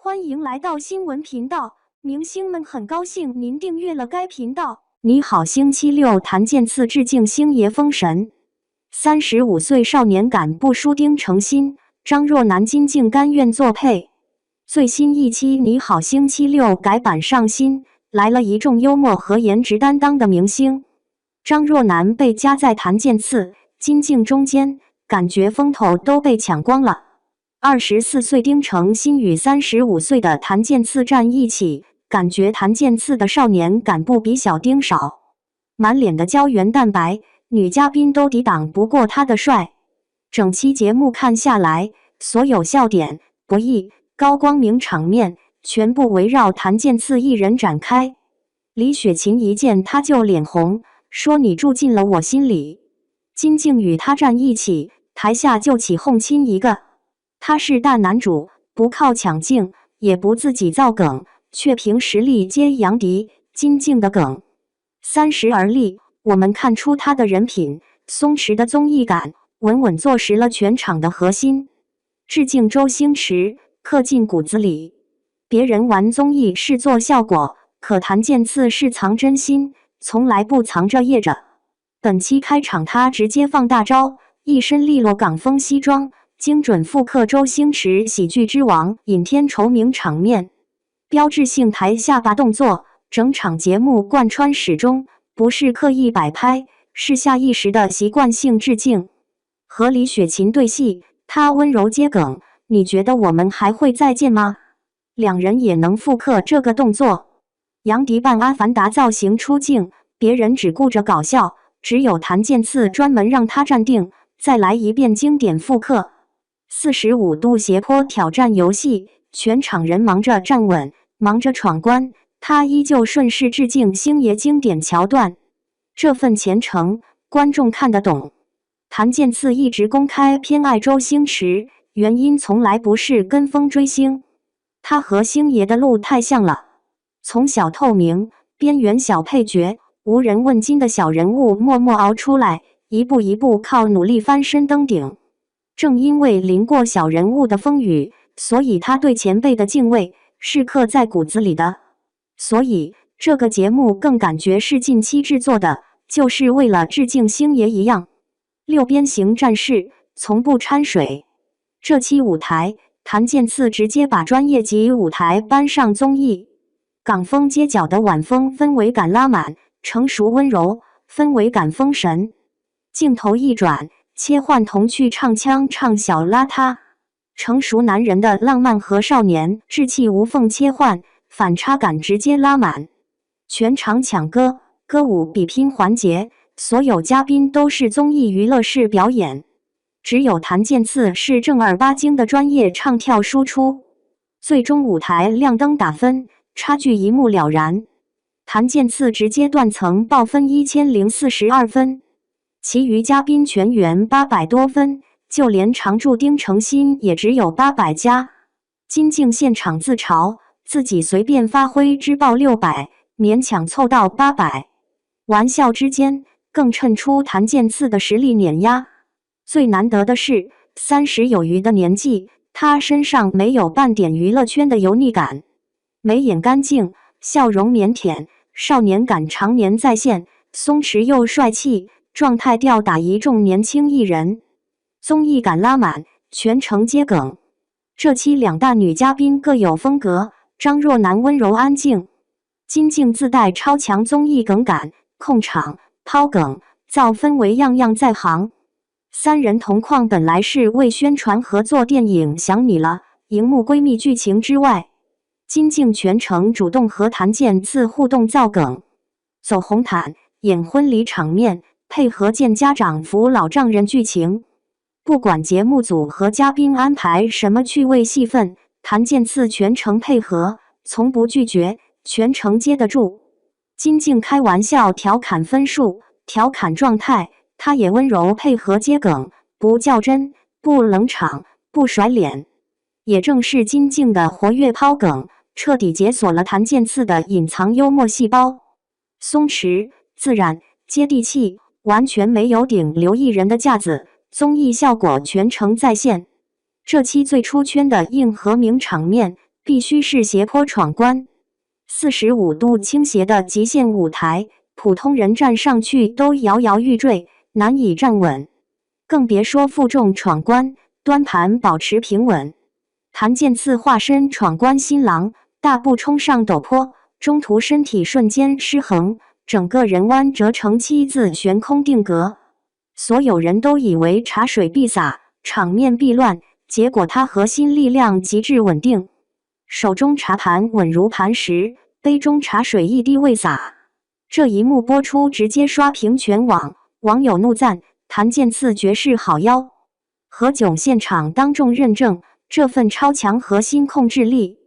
歡迎來到新聞頻道，明星們很高興您訂閱了該頻道。你好，星期六，檀健次致敬星爺封神。35歲少年感不輸丁程鑫，張若楠金靖甘願作配。最新一期你好星期六改版上新，來了一眾幽默和顏值擔當的明星。張若楠被夾在檀健次、金靖中間，感覺風頭都被搶光了。24歲丁程鑫與35歲的檀健次站一起，感覺檀健次的少年感不比小丁少。滿臉的膠原蛋白，女嘉賓都抵擋不過他的帥。整期節目看下來，所有笑點、博弈、高光名場面，全部圍繞檀健次一人展開。李雪琴一見他就臉紅，說你住進了我心裡。金靖與他站一起，台下就起哄親一個。他是大男主，不靠搶鏡，也不自己造梗，卻憑實力接楊迪、金靖的梗，三十而立。我們看出他的人品，鬆弛的綜藝感，穩穩坐實了全場的核心。致敬周星馳，刻進骨子裡。別人玩綜藝是做效果，可檀健次是藏真心，從來不藏着掖着。本期開場他直接放大招，一身利落港風西裝，精準復刻周星馳喜劇之王尹天仇名場面，標誌性台下巴動作，整場節目貫穿始終，不是刻意擺拍，是下意識的習慣性致敬。和李雪琴對戲，他溫柔接梗，你覺得我們還會再見嗎？兩人也能復刻這個動作。楊迪扮阿凡達造型出鏡，別人只顧着搞笑，只有檀健次專門讓他站定，再來一遍經典復刻。45度斜坡挑戰遊戲，全場人忙着站穩，忙着闖關，他依舊順勢致敬星爺經典橋段。這份虔誠，觀眾看得懂。檀健次一直公開偏愛周星馳，原因從來不是跟風追星，他和星爺的路太像了。從小透明、邊緣小配角、無人問津的小人物默默熬出來，一步一步靠努力翻身登頂。正因為淋過小人物的風雨，所以他對前輩的敬畏是刻在骨子裡的。所以這個節目更感覺是近期制作的，就是為了致敬星爺一樣。六邊形戰士，從不摻水。這期舞台，檀健次直接把專業級舞台搬上綜藝。港風街角的晚風氛圍感拉滿，成熟溫柔，氛圍感封神。鏡頭一轉，切換童趣唱腔唱小邋遢，成熟男人的浪漫和少年稚氣無縫切換，反差感直接拉滿。全場搶歌、歌舞比拼環節，所有嘉賓都是綜藝娛樂式表演，只有檀健次是正兒八經的專業唱跳輸出。最終舞台亮燈打分，差距一目了然。檀健次直接斷層爆分1042分。其餘嘉賓全員800多分，就連常駐丁程鑫也只有800加。金靖現場自嘲，自己隨便發揮只報600，勉強湊到800。玩笑之間，更襯出檀健次的實力碾壓。最難得的是，30有餘的年紀，他身上沒有半點娛樂圈的油膩感，眉眼乾淨，笑容靦腆，少年感常年再現，鬆弛又帥氣。狀態吊打一眾年輕藝人，綜藝感拉滿，全程接梗。這期兩大女嘉賓各有風格，張若楠溫柔安靜，金靖自帶超強綜藝梗感，控場、拋梗、造氛圍樣樣在行。三人同框本來是為宣傳合作電影《想你了》熒幕閨蜜劇情之外，金靖全程主動和檀健次互動造梗，走紅毯、演婚禮場面。配合見家長扶老丈人劇情，不管節目組和嘉賓安排什麼趣味戲份，檀健次全程配合，從不拒絕，全程接得住。金靖開玩笑調侃分數，調侃狀態，他也溫柔配合接梗，不較真，不冷場，不甩臉。也正是金靖的活躍拋梗，徹底解鎖了檀健次的隱藏幽默細胞，鬆弛、自然、接地氣。完全沒有頂流藝人的架子，綜藝效果全程再現。這期最出圈的硬核名場面，必須是斜坡闖關，45度傾斜的極限舞台，普通人站上去都搖搖欲墜，難以站穩，更別說負重闖關，端盤保持平穩。檀健次化身闖關新郎，大步衝上陡坡，中途身體瞬間失衡，整個人彎折成7字懸空定格。所有人都以為茶水必灑，場面必亂，結果他核心力量極致穩定，手中茶盤穩如磐石，杯中茶水一滴未灑。這一幕播出直接刷屏全網，網友怒讚檀健次絕世好妖。何炅現場當眾認證，這份超強核心控制力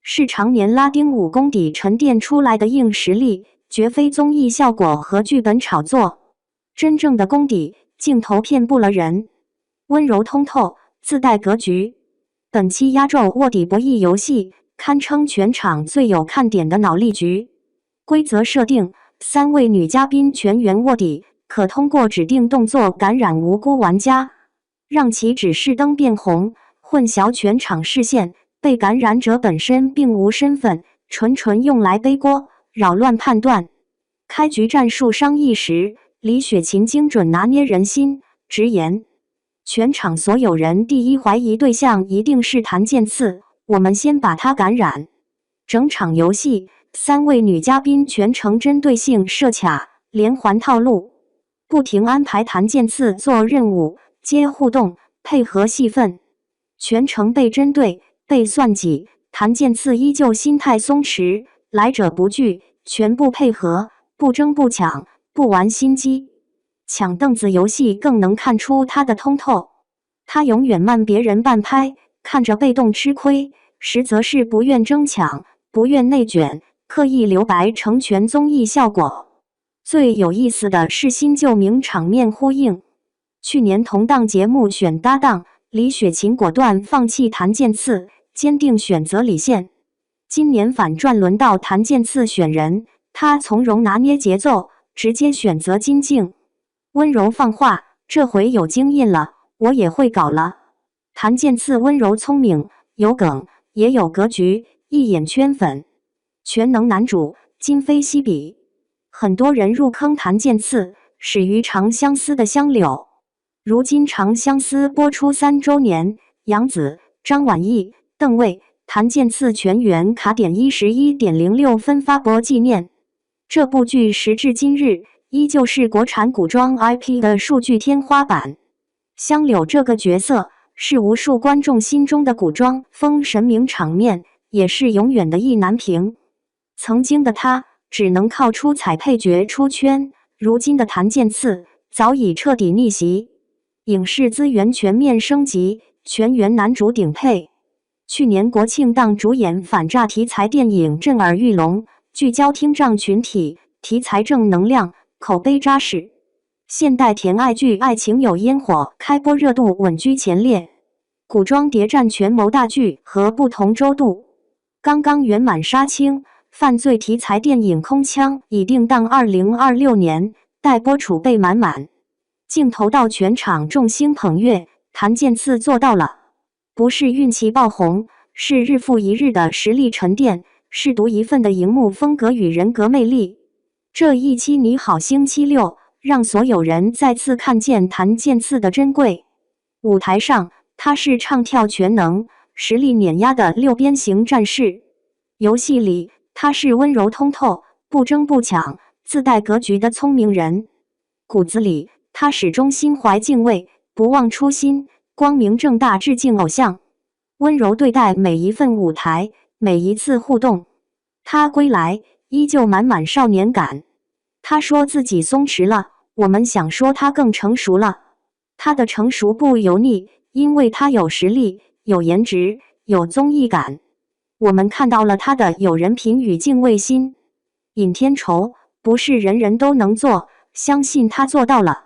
是常年拉丁舞功底沉澱出來的硬實力，絕非綜藝效果和劇本炒作。真正的功底，鏡頭遍布了人，溫柔通透，自帶格局。本期壓軸臥底博弈遊戲堪稱全場最有看點的腦力局。規則設定：3位女嘉賓全員臥底，可通過指定動作感染無辜玩家，讓其指示燈變紅，混淆全場視線。被感染者本身並無身份，純用來背鍋，擾亂判斷。開局戰術商議時，李雪琴精準拿捏人心，直言全場所有人第一懷疑對象一定是檀健次，我們先把他感染。整場遊戲，3位女嘉賓全程針對性設卡，連環套路，不停安排檀健次做任務、接互動、配合戲份，全程被針對、被算計。檀健次依舊心態鬆弛，來者不拒，全部配合，不爭不搶，不玩心機。搶凳子遊戲更能看出他的通透，他永遠慢別人半拍，看着被動吃虧，實則是不願爭搶，不願內捲，刻意留白成全綜藝效果。最有意思的是新舊名場面呼應，去年同檔節目選搭檔，李雪琴果斷放棄檀健次，堅定選擇李現。今年反轉輪到檀健次選人，他從容拿捏節奏，直接選擇金靖，溫柔放話，這回有經驗了，我也會搞了。檀健次溫柔聰明，有梗也有格局，一眼圈粉，全能男主，今非昔比。很多人入坑檀健次，始於《長相思》的香柳。如今《長相思》播出3週年，楊紫、張晚意、鄧魏、檀健次全員卡點11.06分發博紀念。這部劇時至今日，依舊是國產古裝 IP 的數據天花板。香柳這個角色，是無數觀眾心中的古裝封神名場面，也是永遠的意難平。曾經的他，只能靠出彩配角出圈，如今的檀健次早已徹底逆襲，影視資源全面升級，全員男主頂配。去年國慶檔主演反詐題材電影《震耳欲聾》，聚焦聽障群體，題材正能量，口碑扎實。現代甜愛劇《愛情有煙火》開播熱度穩居前列，古裝諜戰權謀大劇和不同周度。剛剛圓滿殺青，犯罪題材電影《空槍》已定檔2026年，待播儲備滿滿。鏡頭到全場眾星捧月，檀健次做到了，不是運氣爆紅，是日復一日的實力沉澱，是獨一份的熒幕風格與人格魅力。這一期你好星期六，讓所有人再次看見檀健次的珍貴。舞台上，他是唱跳全能、實力碾壓的六邊形戰士；遊戲裡，他是溫柔通透、不爭不搶、自帶格局的聰明人。骨子裡，他始終心懷敬畏，不忘初心，光明正大致敬偶像，溫柔對待每一份舞台，每一次互動。他歸來，依舊滿滿少年感。他說自己鬆弛了，我們想說他更成熟了。他的成熟不油膩，因為他有實力，有顏值，有綜藝感。我們看到了他的有人品與敬畏心。尹天仇不是人人都能做，相信他做到了。